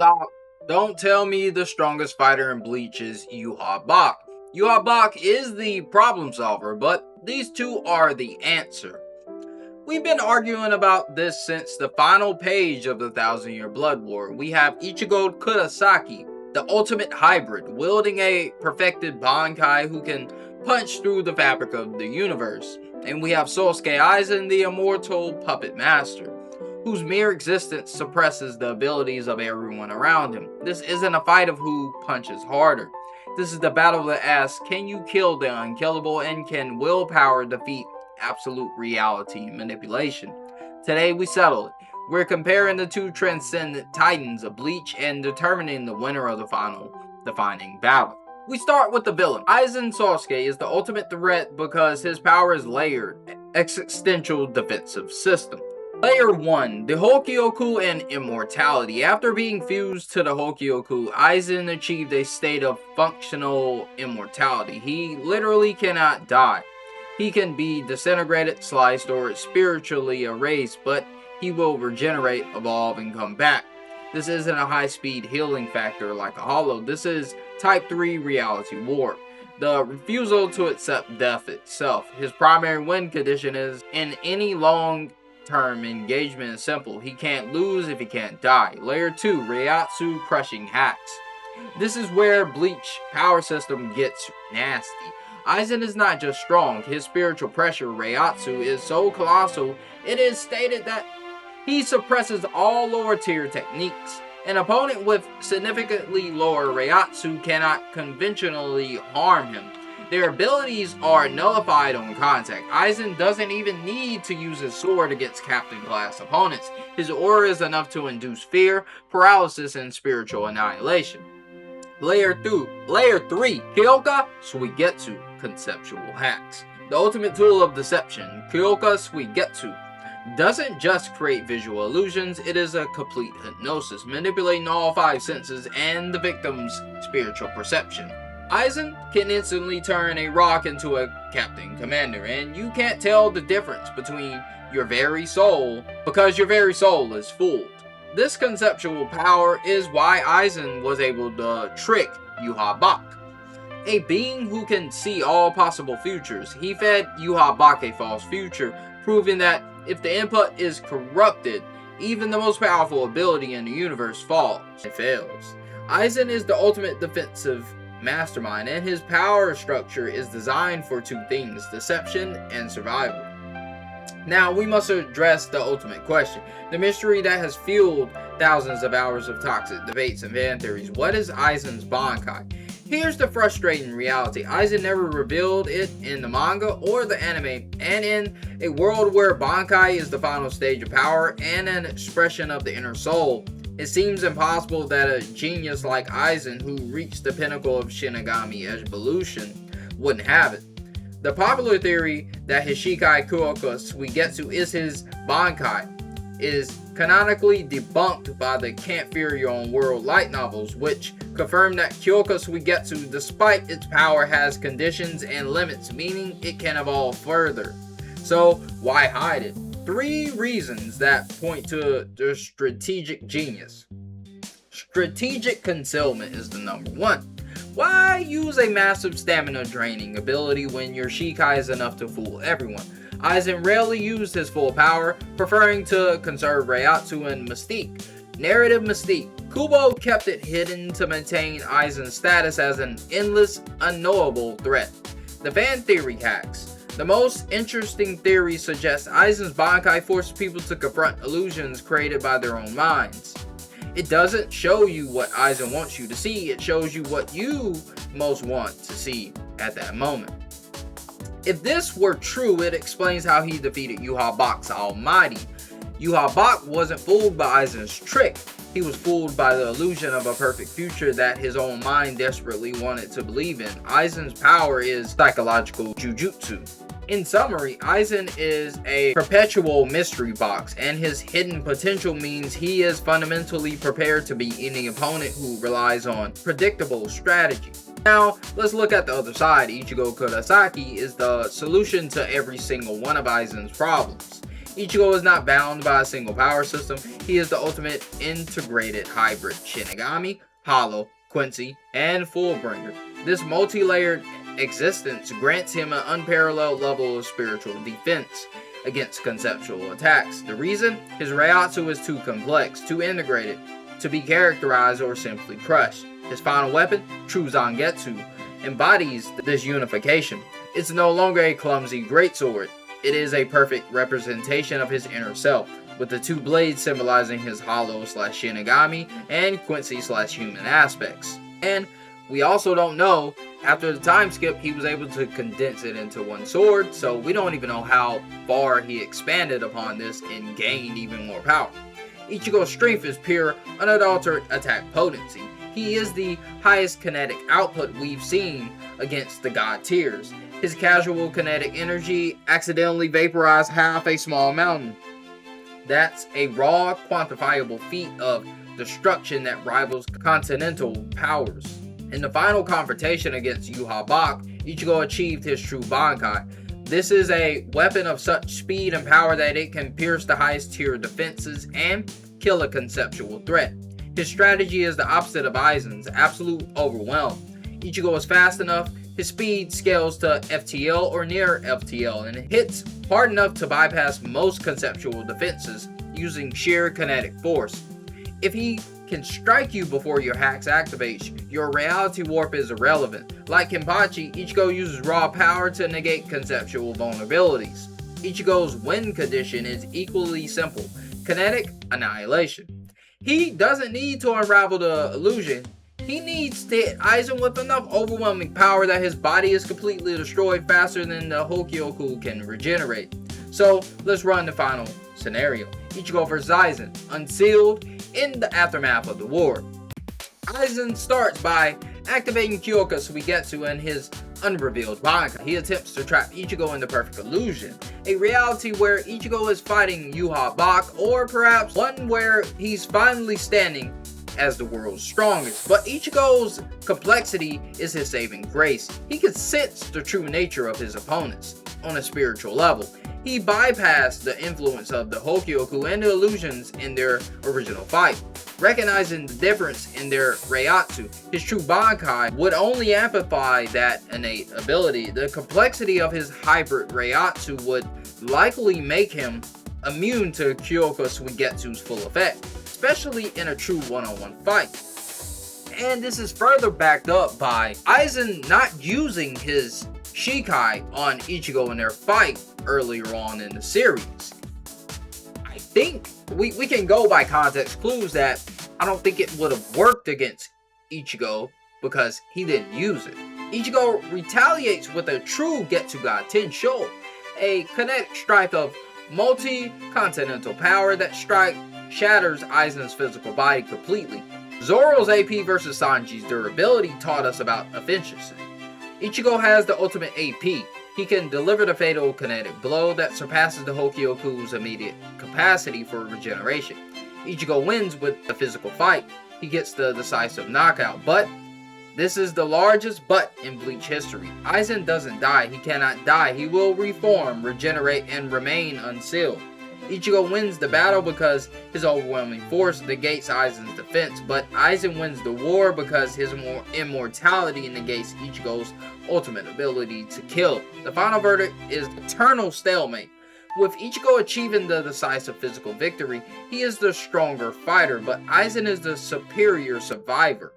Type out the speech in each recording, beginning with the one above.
Stop. Don't tell me the strongest fighter in Bleach is Yuha Bach. Yuha Bach is the problem solver, but these two are the answer. We've been arguing about this since the final page of the Thousand Year Blood War. We have Ichigo Kurosaki, the ultimate hybrid, wielding a perfected Bankai who can punch through the fabric of the universe. And we have Sosuke Aizen, the immortal puppet master, whose mere existence suppresses the abilities of everyone around him. This isn't a fight of who punches harder. This is the battle that asks, can you kill the unkillable, and can willpower defeat absolute reality manipulation? Today we settle it. We're comparing the two transcendent titans of Bleach and determining the winner of the final defining battle. We start with the villain. Aizen Sasuke is the ultimate threat because his power is layered, existential defensive system. Layer 1, the Hokyoku and Immortality. After being fused to the Hokyoku, Aizen achieved a state of functional immortality. He literally cannot die. He can be disintegrated, sliced, or spiritually erased, but he will regenerate, evolve, and come back. This isn't a high-speed healing factor like a hollow. This is Type 3 reality warp. The refusal to accept death itself. His primary win condition is in any long-term engagement is simple. He can't lose if he can't die. Layer 2, Reiatsu crushing hacks. This is where Bleach power system gets nasty. Aizen is not just strong, his spiritual pressure, Reiatsu, is so colossal, it is stated that he suppresses all lower tier techniques. An opponent with significantly lower Reiatsu cannot conventionally harm him. Their abilities are nullified on contact. Aizen doesn't even need to use his sword against captain class opponents. His aura is enough to induce fear, paralysis, and spiritual annihilation. Layer 3, Kyoka Suigetsu conceptual hacks. The ultimate tool of deception, Kyoka Suigetsu, doesn't just create visual illusions, it is a complete hypnosis, manipulating all 5 senses and the victim's spiritual perception. Aizen can instantly turn a rock into a captain commander, and you can't tell the difference between your very soul because your very soul is fooled. This conceptual power is why Aizen was able to trick Yuha Bach, a being who can see all possible futures. He fed Yuha Bach a false future, proving that if the input is corrupted, even the most powerful ability in the universe falls. It fails. Aizen is the ultimate defensive mastermind, and his power structure is designed for 2 things, deception and survival. Now, we must address the ultimate question, the mystery that has fueled thousands of hours of toxic debates and fan theories. What is Aizen's Bankai? Here's the frustrating reality. Aizen never revealed it in the manga or the anime, and in a world where Bankai is the final stage of power and an expression of the inner soul, it seems impossible that a genius like Aizen, who reached the pinnacle of Shinigami evolution, wouldn't have it. The popular theory that his Shikai Kyoka Suigetsu is his Bankai is canonically debunked by the Can't Fear Your Own World light novels, which confirm that Kyoka Suigetsu, despite its power, has conditions and limits, meaning it can evolve further. So why hide it? 3 reasons that point to the strategic genius. Strategic concealment is the number 1. Why use a massive stamina draining ability when your Shikai is enough to fool everyone? Aizen rarely used his full power, preferring to conserve Reiatsu and Mystique. Narrative Mystique. Kubo kept it hidden to maintain Aizen's status as an endless, unknowable threat. The fan theory hacks. The most interesting theory suggests Aizen's Bankai forces people to confront illusions created by their own minds. It doesn't show you what Aizen wants you to see, it shows you what you most want to see at that moment. If this were true, it explains how he defeated Yuha Bach's Almighty. Yuha Bach wasn't fooled by Aizen's trick, he was fooled by the illusion of a perfect future that his own mind desperately wanted to believe in. Aizen's power is psychological jujutsu. In summary, Aizen is a perpetual mystery box, and his hidden potential means he is fundamentally prepared to beat any opponent who relies on predictable strategy. Now, let's look at the other side. Ichigo Kurosaki is the solution to every single one of Aizen's problems. Ichigo is not bound by a single power system. He is the ultimate integrated hybrid Shinigami, Hollow, Quincy, and Fullbringer. This multi-layered existence grants him an unparalleled level of spiritual defense against conceptual attacks. The reason? His Reiatsu is too complex, too integrated, to be characterized or simply crushed. His final weapon, True Zangetsu, embodies this unification. It's no longer a clumsy greatsword. It is a perfect representation of his inner self, with the two blades symbolizing his Hollow/Shinigami and Quincy/human aspects. And we also don't know, after the time skip, he was able to condense it into one sword, so we don't even know how far he expanded upon this and gained even more power. Ichigo's strength is pure, unadulterated attack potency. He is the highest kinetic output we've seen against the god tiers. His casual kinetic energy accidentally vaporized half a small mountain. That's a raw, quantifiable feat of destruction that rivals continental powers. In the final confrontation against Yhwach, Ichigo achieved his true Bankai. This is a weapon of such speed and power that it can pierce the highest tier defenses and kill a conceptual threat. His strategy is the opposite of Aizen's, absolute overwhelm. Ichigo is fast enough, his speed scales to FTL or near FTL, and it hits hard enough to bypass most conceptual defenses using sheer kinetic force. If he can strike you before your hacks activates, your reality warp is irrelevant. Like Kenpachi, Ichigo uses raw power to negate conceptual vulnerabilities. Ichigo's win condition is equally simple: kinetic annihilation. He doesn't need to unravel the illusion. He needs to hit Aizen with enough overwhelming power that his body is completely destroyed faster than the Hokyoku can regenerate. So let's run the final scenario. Ichigo vs Aizen, unsealed, in the aftermath of the war. Aizen starts by activating Kyoka Suigetsu and his unrevealed Bankai. He attempts to trap Ichigo in the perfect illusion, a reality where Ichigo is fighting Yhwach, or perhaps one where he's finally standing as the world's strongest. But Ichigo's complexity is his saving grace. He can sense the true nature of his opponents on a spiritual level. He bypassed the influence of the Hokyoku and the illusions in their original fight. Recognizing the difference in their Reiatsu, his true Bankai would only amplify that innate ability. The complexity of his hybrid Reiatsu would likely make him immune to Kyoka Suigetsu's full effect, especially in a true one-on-one fight. And this is further backed up by Aizen not using his Shikai on Ichigo in their fight earlier on in the series. I think we can go by context clues that I don't think it would have worked against Ichigo because he didn't use it. Ichigo retaliates with a true Getsuga Tensho, a kinetic strike of multi-continental power that shatters Aizen's physical body completely. Zoro's AP versus Sanji's durability taught us about efficiency. Ichigo has the ultimate AP. He can deliver the fatal kinetic blow that surpasses the Hokyoku's immediate capacity for regeneration. Ichigo wins with the physical fight. He gets the decisive knockout, but this is the largest but in Bleach history. Aizen doesn't die. He cannot die. He will reform, regenerate, and remain unsealed. Ichigo wins the battle because his overwhelming force negates Aizen's defense, but Aizen wins the war because his immortality negates Ichigo's ultimate ability to kill. The final verdict is eternal stalemate. With Ichigo achieving the decisive physical victory, he is the stronger fighter, but Aizen is the superior survivor.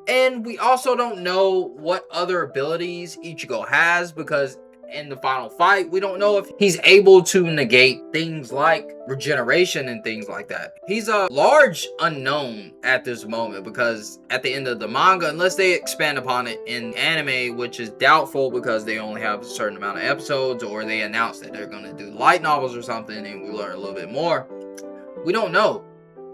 And we also don't know what other abilities Ichigo has because in the final fight, we don't know if he's able to negate things like regeneration and things like that. He's a large unknown at this moment because at the end of the manga, unless they expand upon it in anime, which is doubtful because they only have a certain amount of episodes, or they announce that they're going to do light novels or something and we learn a little bit more, we don't know.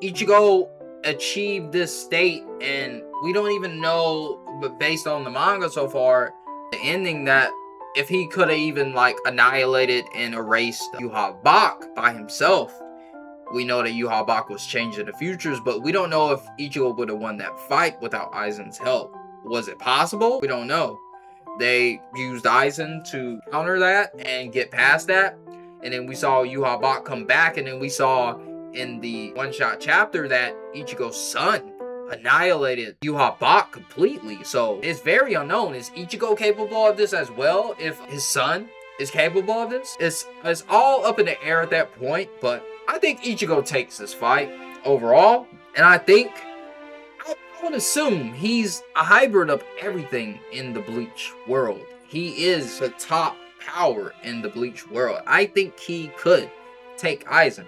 Ichigo achieved this state and we don't even know, but based on the manga so far, the ending, that if he could have even annihilated and erased Yhwach by himself. We know that Yhwach was changing the futures, but we don't know if Ichigo would have won that fight without Aizen's help. Was it possible? We don't know. They used Aizen to counter that and get past that. And then we saw Yhwach come back, and then we saw in the one-shot chapter that Ichigo's son annihilated Yhwach completely. So it's very unknown. Is Ichigo capable of this as well? If his son is capable of this? It's all up in the air at that point, but I think Ichigo takes this fight overall. And I think, I would assume he's a hybrid of everything in the Bleach world. He is the top power in the Bleach world. I think he could take Aizen.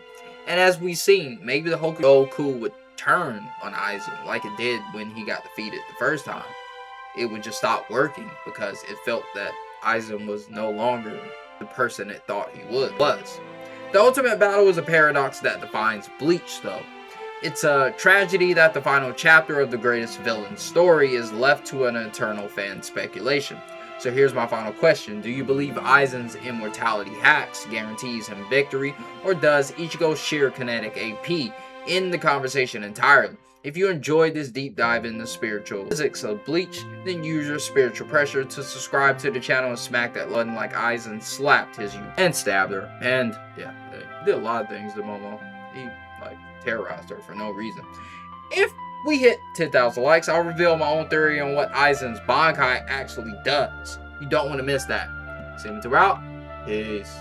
And as we've seen, maybe the Goku would turn on Aizen like it did when he got defeated the first time. It would just stop working because it felt that Aizen was no longer the person it thought he was. The ultimate battle is a paradox that defines Bleach, though. It's a tragedy that the final chapter of the greatest villain story is left to an eternal fan speculation. So here's my final question. Do you believe Aizen's immortality hacks guarantees him victory, or does Ichigo's sheer kinetic AP end the conversation entirely? If you enjoyed this deep dive into spiritual physics of Bleach, then use your spiritual pressure to subscribe to the channel and smack that button like Aizen slapped his youth and stabbed her. And yeah, he did a lot of things to Momo. He terrorized her for no reason. If we hit 10,000 likes, I'll reveal my own theory on what Aizen's Bankai actually does. You don't want to miss that. See you out. Peace.